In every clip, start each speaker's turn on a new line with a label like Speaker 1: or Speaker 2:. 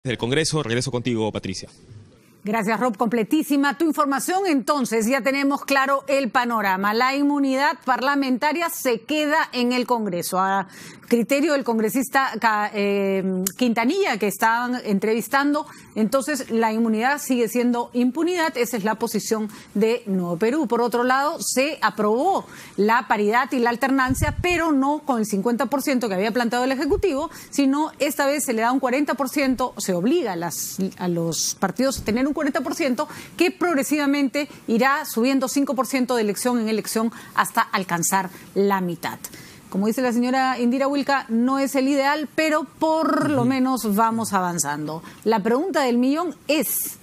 Speaker 1: Del Congreso, regreso contigo, Patricia.
Speaker 2: Gracias, Rob. Completísima tu información. Entonces, ya tenemos claro el panorama. La inmunidad parlamentaria se queda en el Congreso. A criterio del congresista Quintanilla, que estaban entrevistando, entonces la inmunidad sigue siendo impunidad. Esa es la posición de Nuevo Perú. Por otro lado, se aprobó la paridad y la alternancia, pero no con el 50% que había planteado el Ejecutivo, sino esta vez se le da un 40%, se obliga a los partidos a tener un 40%, que progresivamente irá subiendo 5% de elección en elección hasta alcanzar la mitad. Como dice la señora Indira Wilca, no es el ideal, pero por lo menos vamos avanzando. La pregunta del millón es,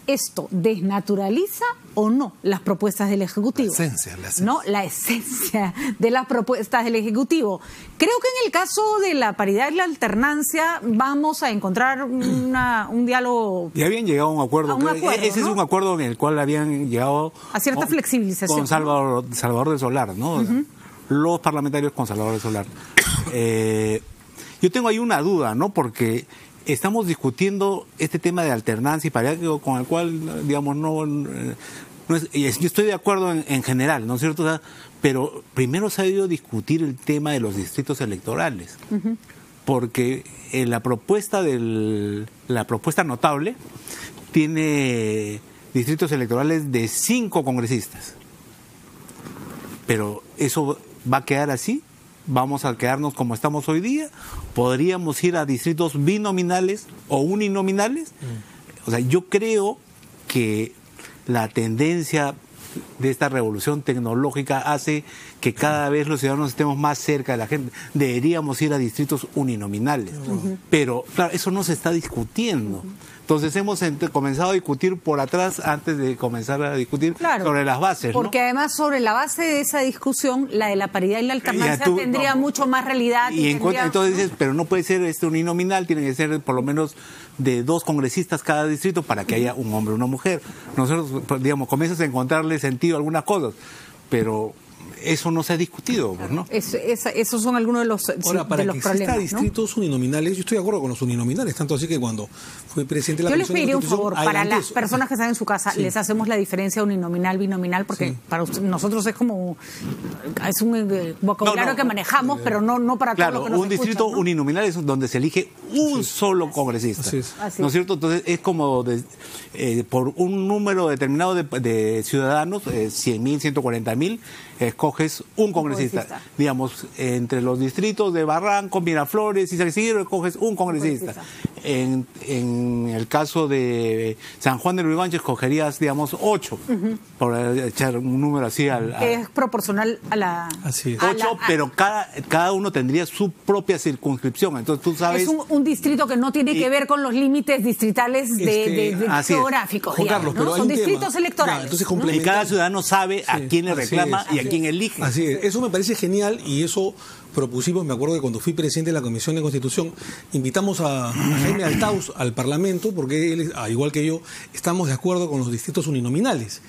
Speaker 2: ¿esto desnaturaliza o no las propuestas del Ejecutivo?
Speaker 3: La esencia.
Speaker 2: No, la esencia de las propuestas del Ejecutivo. Creo que en el caso de la paridad y la alternancia vamos a encontrar un diálogo.
Speaker 3: Ya habían llegado a un acuerdo. Ese
Speaker 2: ¿no?
Speaker 3: Es un acuerdo en el cual habían llegado
Speaker 2: a cierta flexibilización.
Speaker 3: Con Salvador de Solar, ¿no? Los parlamentarios con Salvador de Solar. Yo tengo ahí una duda, ¿no? Porque estamos discutiendo este tema de alternancia y paridad con el cual, digamos, no es, yo estoy de acuerdo en general, ¿no es cierto? O sea, pero primero se ha debido discutir el tema de los distritos electorales, porque la propuesta notable tiene distritos electorales de 5 congresistas, pero eso va a quedar así. Vamos a quedarnos como estamos hoy día. Podríamos ir a distritos binominales o uninominales. O sea, yo creo que la tendencia de esta revolución tecnológica hace que cada vez los ciudadanos estemos más cerca de la gente. Deberíamos ir a distritos uninominales. Pero, claro, eso no se está discutiendo. Entonces hemos comenzado a discutir por atrás antes de comenzar a discutir sobre las bases, ¿no?
Speaker 2: Porque además sobre la base de esa discusión, la de la paridad y la alternancia tendría mucho más realidad.
Speaker 3: Entonces dices, pero no puede ser uninominal, tiene que ser por lo menos de 2 congresistas cada distrito para que haya un hombre y una mujer. Nosotros, digamos, comienzas a encontrarle sentido a algunas cosas, pero eso no se ha discutido, pues, ¿no?
Speaker 2: Esos son algunos de los problemas.
Speaker 4: Ahora, para que exista distritos uninominales, yo estoy de acuerdo con los uninominales, tanto así que cuando fui presidente de la Comisión de
Speaker 2: Constitución... Yo les pediría un favor, para las personas que están en su casa, les hacemos la diferencia uninominal, binominal, porque para nosotros es como... Es un vocabulario que manejamos, pero no para todo lo que nos
Speaker 3: un distrito uninominal es donde se elige un solo congresista, ¿no es cierto? Entonces es como por un número determinado de ciudadanos, 100.000, 140.000, escoges un congresista. Digamos, entre los distritos de Barranco, Miraflores y San Isidro, escoges un congresista. En el caso de San Juan de Lurigancho escogerías, digamos, 8, por echar un número así
Speaker 2: que es proporcional a la...
Speaker 3: Así es. 8, pero cada uno tendría su propia circunscripción. Entonces tú sabes...
Speaker 2: Es un distrito que no tiene que ver con los límites distritales geográficos,
Speaker 4: Carlos,
Speaker 2: ¿no? Son distritos electorales.
Speaker 3: Entonces, y cada ciudadano sabe a quién le reclama y a quién elige.
Speaker 4: Así es. Eso me parece genial y eso propusimos. Me acuerdo que cuando fui presidente de la Comisión de Constitución invitamos a Jaime Altaus al Parlamento porque él, al igual que yo, estamos de acuerdo con los distritos uninominales.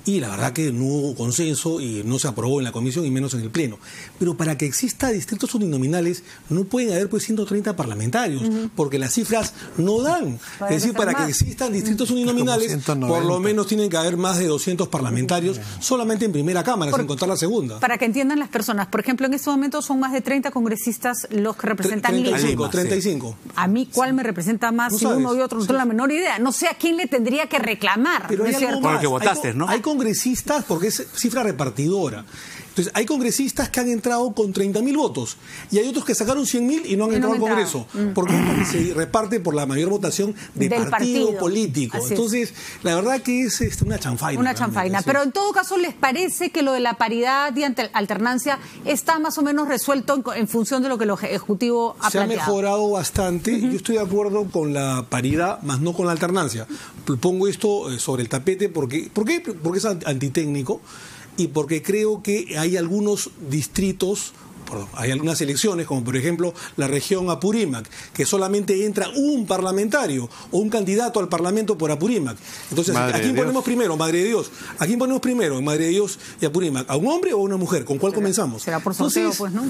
Speaker 4: Y la verdad que no hubo consenso y no se aprobó en la comisión y menos en el pleno. Pero para que exista distritos uninominales no pueden haber pues 130 parlamentarios, porque las cifras no dan. Es decir, para que existan distritos uninominales, por lo menos tienen que haber más de 200 parlamentarios solamente en primera cámara, sin contar la segunda.
Speaker 2: Para que entiendan las personas, por ejemplo, en este momento son más de 30 congresistas los que representan
Speaker 4: 35.
Speaker 2: A mí, ¿cuál me representa más si uno y otro? No tengo la menor idea. No sé a quién le tendría que reclamar.
Speaker 4: Pero
Speaker 2: ¿no es cierto?
Speaker 3: Porque votaste, ¿no?
Speaker 4: Hay congresistas, porque es cifra repartidora. Entonces, hay congresistas que han entrado con 30.000 votos y hay otros que sacaron 100.000 y no han entrado al Congreso, porque se reparte por la mayor votación del partido político. Entonces, la verdad que es una chanfaina.
Speaker 2: Una chanfaina. Pero en todo caso, ¿les parece que lo de la paridad y alternancia está más o menos resuelto en función de lo que el Ejecutivo ha planteado?
Speaker 4: Se ha mejorado bastante. Yo estoy de acuerdo con la paridad, más no con la alternancia. Pongo esto sobre el tapete porque es antitécnico y porque creo que hay algunos distritos hay algunas elecciones, como por ejemplo la región Apurímac, que solamente entra un parlamentario o un candidato al Parlamento por Apurímac. Entonces, ¿a quién ponemos primero? Madre de Dios. ¿A quién ponemos primero en Madre de Dios y Apurímac? ¿A un hombre o a una mujer? ¿Con cuál comenzamos?
Speaker 2: Será por sorteo, pues, ¿no?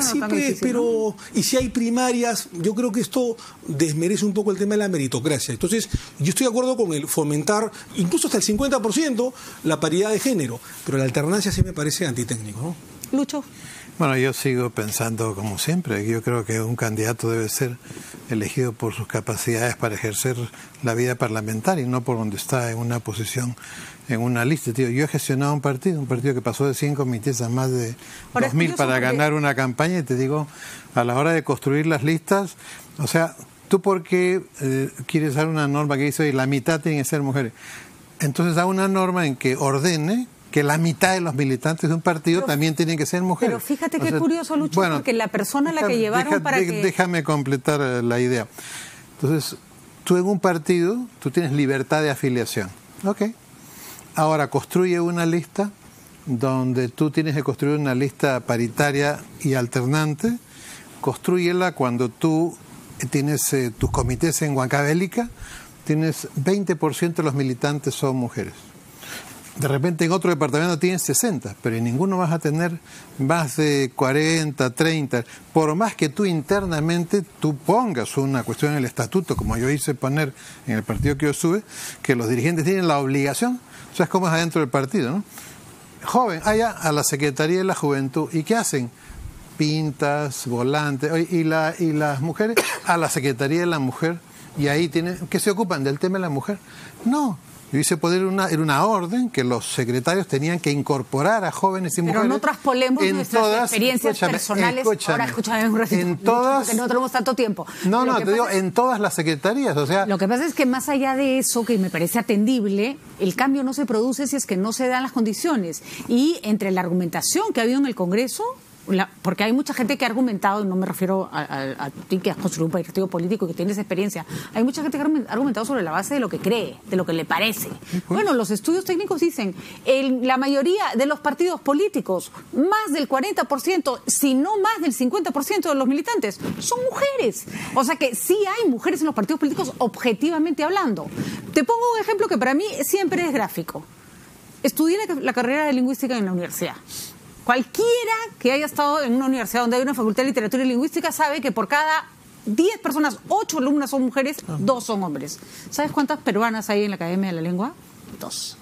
Speaker 4: Sí, pues, pero... Y si hay primarias, yo creo que esto desmerece un poco el tema de la meritocracia. Entonces, yo estoy de acuerdo con el fomentar, incluso hasta el 50%, la paridad de género, pero la alternancia sí me parece antitécnico, ¿no?
Speaker 2: Lucho.
Speaker 5: Bueno, yo sigo pensando como siempre. Yo creo que un candidato debe ser elegido por sus capacidades para ejercer la vida parlamentaria y no por donde está en una posición, en una lista. Tío, yo he gestionado un partido que pasó de 100 comités a más de 2.000 para ganar una campaña, y te digo, a la hora de construir las listas, o sea, ¿tú por qué quieres dar una norma que dice, oye, la mitad tienen que ser mujeres? Entonces da una norma en que ordene que la mitad de los militantes de un partido también tienen que ser mujeres.
Speaker 2: Pero fíjate qué curioso, Lucho, bueno, porque la persona a la que llevaron
Speaker 5: Déjame completar la idea. Entonces, tú en un partido, tú tienes libertad de afiliación. Ok. Ahora, construye una lista donde tú tienes que construir una lista paritaria y alternante. Constrúyela cuando tú tienes tus comités en Huancavelica, tienes 20% de los militantes son mujeres. De repente en otro departamento tienes 60, pero en ninguno vas a tener más de 40, 30. Por más que tú internamente tú pongas una cuestión en el estatuto, como yo hice poner en el partido que yo sube, que los dirigentes tienen la obligación, o sea, es como es adentro del partido, ¿no? Joven, allá a la Secretaría de la Juventud. ¿Y qué hacen? Pintas, volantes. ¿Y las mujeres? A la Secretaría de la Mujer. Y ahí tienen, ¿qué se ocupan del tema de la mujer? No. Yo hice poner una orden que los secretarios tenían que incorporar a jóvenes y mujeres.
Speaker 2: Pero no traspolemos nuestras experiencias personales. Ahora, escúchame un ratito,
Speaker 5: en todas,
Speaker 2: porque no tenemos tanto tiempo.
Speaker 5: No, te digo, en todas las secretarías, o sea...
Speaker 2: Lo que pasa es que más allá de eso, que me parece atendible, el cambio no se produce si es que no se dan las condiciones. Y entre la argumentación que ha habido en el Congreso... porque hay mucha gente que ha argumentado, y no me refiero a ti que has construido un partido político y que tienes experiencia, hay mucha gente que ha argumentado sobre la base de lo que cree, de lo que le parece. Bueno, los estudios técnicos dicen, la mayoría de los partidos políticos, más del 40%, si no más del 50% de los militantes, son mujeres. O sea que sí hay mujeres en los partidos políticos, objetivamente hablando. Te pongo un ejemplo que para mí siempre es gráfico. Estudié la carrera de lingüística en la universidad. Cualquiera que haya estado en una universidad donde hay una facultad de literatura y lingüística sabe que por cada 10 personas, 8 alumnas son mujeres, 2 son hombres. ¿Sabes cuántas peruanas hay en la Academia de la Lengua? 2.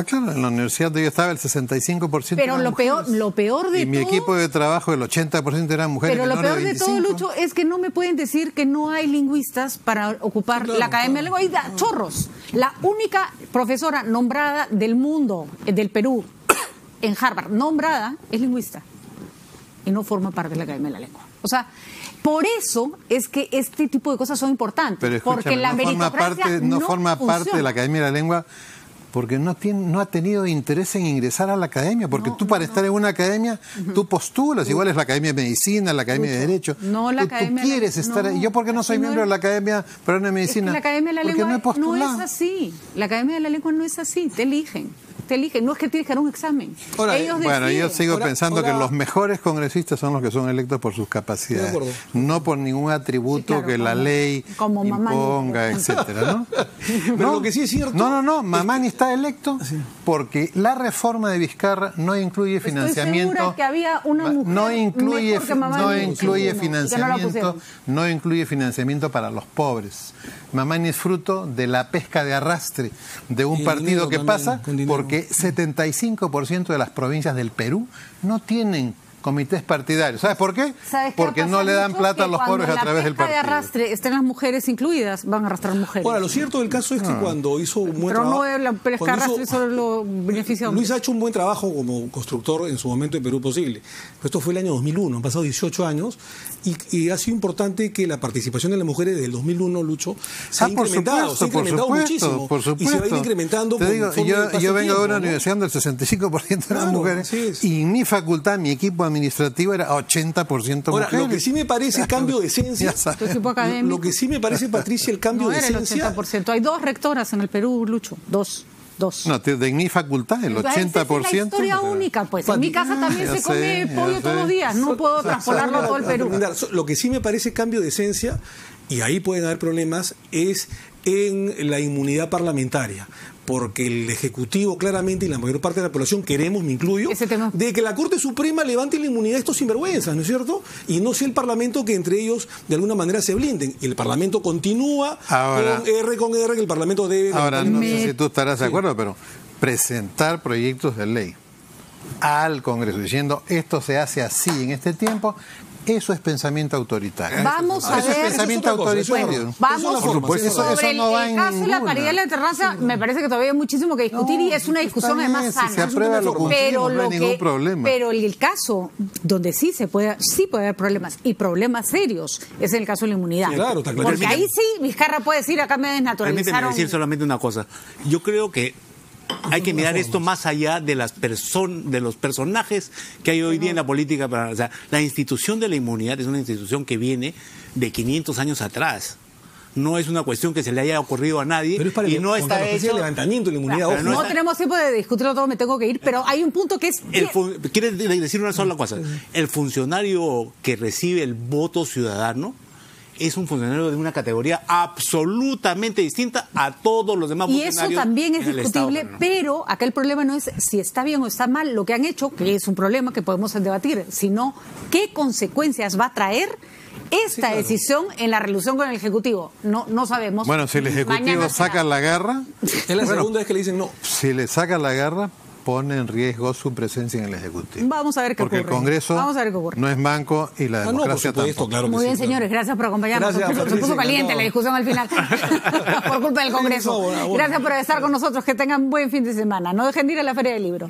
Speaker 5: Claro, en la universidad donde yo estaba el 65%.
Speaker 2: Pero lo peor de todo...
Speaker 5: Y mi equipo de trabajo, el 80% eran mujeres.
Speaker 2: Pero lo peor de todo, Lucho, es que no me pueden decir que no hay lingüistas para ocupar la Academia de la Lengua. Hay chorros. La única profesora nombrada del mundo, del Perú, en Harvard, nombrada, es lingüista y no forma parte de la Academia de la Lengua. O sea, por eso es que este tipo de cosas son importantes.
Speaker 5: Pero
Speaker 2: porque la meritocracia
Speaker 5: no forma parte de la Academia de la Lengua porque no ha tenido interés en ingresar a la academia, porque tú para estar en una academia, tú postulas, igual es la Academia de Medicina, la Academia de Derecho,
Speaker 2: no, la Academia
Speaker 5: tú quieres estar ahí. Yo porque no soy miembro de la Academia Peruana de Medicina,
Speaker 2: es que la Academia de la Lengua
Speaker 5: no he postulado.
Speaker 2: No es así, la Academia de la Lengua no es así, te eligen, no es que tienes que dar un examen.
Speaker 5: Ahora,
Speaker 2: ellos
Speaker 5: bueno,
Speaker 2: deciden.
Speaker 5: yo sigo pensando que los mejores congresistas son los que son electos por sus capacidades, no por ningún atributo que la ley imponga, etcétera, ¿no?
Speaker 4: Pero lo que sí es cierto...
Speaker 5: No, Mamani está electo porque la reforma de Vizcarra no incluye financiamiento.
Speaker 2: Estoy segura que había una mujer
Speaker 5: no incluye financiamiento para los pobres. Mamani es fruto de la pesca de arrastre de un partido que pasa porque 75% de las provincias del Perú no tienen comités partidarios. ¿Sabes por qué? Porque no le dan plata a los pobres a través del partido.
Speaker 2: De arrastre estén las mujeres incluidas, van a arrastrar mujeres.
Speaker 4: Ahora, lo cierto del caso es que cuando hizo un buen trabajo...
Speaker 2: Pero no la pesca de arrastre solo lo beneficia a hombres.
Speaker 4: Luis ha hecho un buen trabajo como constructor en su momento de Perú Posible. Esto fue el año 2001, han pasado 18 años y ha sido importante que la participación de las mujeres desde el 2001, Lucho, se ha incrementado, muchísimo.
Speaker 5: Por supuesto.
Speaker 4: Y se va a ir incrementando.
Speaker 5: Te digo, yo vengo de una universidad donde el 65% eran mujeres y en mi facultad, mi equipo administrativo era 80% mujeres.
Speaker 4: Ahora, lo que sí me parece cambio de esencia, lo que sí me parece, Patricia, el cambio de esencia...
Speaker 2: No era el 80%, hay 2 rectoras en el Perú, Lucho, 2. Dos.
Speaker 5: No, de mi facultad, el 80%.
Speaker 2: Es la historia única, pues. En mi casa también se come pollo todos los días. No puedo traspolarlo a todo el Perú.
Speaker 4: Lo que sí me parece cambio de esencia, y ahí pueden haber problemas, es en la inmunidad parlamentaria. Porque el Ejecutivo claramente y la mayor parte de la población queremos, me incluyo, de que la Corte Suprema levante la inmunidad de estos sinvergüenzas, ¿no es cierto? Y no sea el Parlamento que entre ellos de alguna manera se blinden. Y el Parlamento continúa con R, que el Parlamento debe...
Speaker 5: Ahora, no sé si tú estarás de acuerdo, pero presentar proyectos de ley al Congreso diciendo esto se hace así en este tiempo... Eso es pensamiento autoritario.
Speaker 2: Vamos a ver.
Speaker 5: Eso es pensamiento autoritario.
Speaker 2: Bueno, vamos sobre el caso de la paridad y la alternancia. Me parece que todavía hay muchísimo que discutir y es una discusión además sana.
Speaker 5: Si se aprueba lo cumplimos, no hay ningún problema.
Speaker 2: Pero el caso donde sí puede haber problemas y problemas serios es el caso de la inmunidad. Sí,
Speaker 4: claro, está claro.
Speaker 2: Porque ahí sí Vizcarra puede decir acá me desnaturalizaron.
Speaker 3: Permíteme decir solamente una cosa. Yo creo que hay que mirar esto más allá de de los personajes que hay hoy día en la política. O sea, la institución de la inmunidad es una institución que viene de 500 años atrás. No es una cuestión que se le haya ocurrido a nadie.
Speaker 4: Pero es para
Speaker 3: y no está hecho
Speaker 4: el levantamiento de la inmunidad.
Speaker 2: Claro, no tenemos tiempo de discutirlo todo, me tengo que ir, pero hay un punto que es...
Speaker 3: ¿Quieres decir una sola cosa? El funcionario que recibe el voto ciudadano es un funcionario de una categoría absolutamente distinta a todos los demás funcionarios.
Speaker 2: Y eso también es discutible, pero acá el problema no es si está bien o está mal lo que han hecho, que es un problema que podemos debatir, sino qué consecuencias va a traer esta decisión en la resolución con el Ejecutivo. No sabemos.
Speaker 5: Bueno, si el Ejecutivo saca la garra...
Speaker 4: Es la segunda vez que le dicen no.
Speaker 5: Si le saca la garra, pone en riesgo su presencia en el Ejecutivo.
Speaker 2: Vamos a ver qué ocurre.
Speaker 5: Porque el Congreso no es banco y la democracia tampoco.
Speaker 4: Claro que
Speaker 2: Muy bien, señores, gracias por acompañarnos. Se puso caliente la discusión al final por culpa del Congreso. Gracias por estar con nosotros. Que tengan buen fin de semana. No dejen de ir a la Feria del Libro.